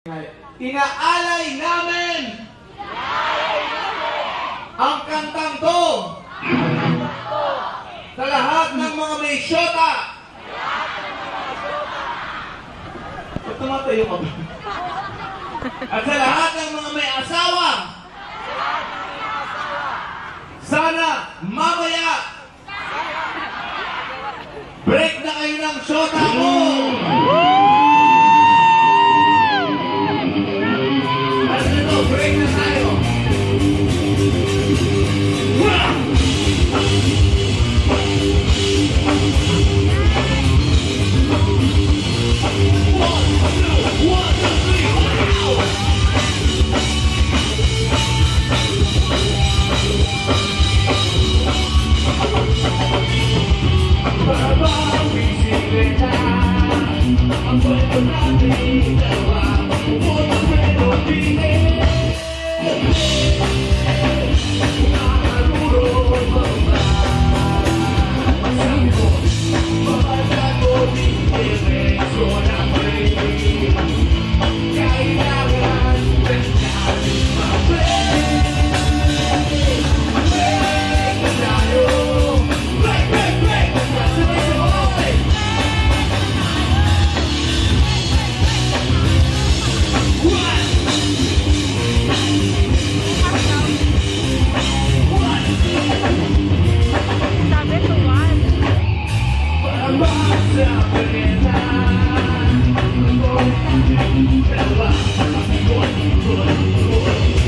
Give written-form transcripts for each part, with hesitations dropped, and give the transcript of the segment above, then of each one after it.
Inaalay namin ang kantang to sa lahat ng mga may syota. Ba't tumatayo ka ba? At sa lahat ng mga may asawa, sana mamaya break na kayo ng syota mo. Break na tayo.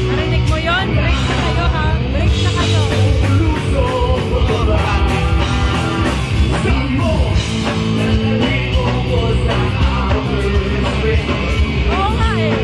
Narinig mo yun? Break na kayo ha? Break na kayo. Oo nga eh.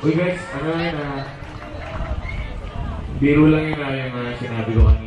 Uy guys, ano yun biro lang yun yung sinabi ko.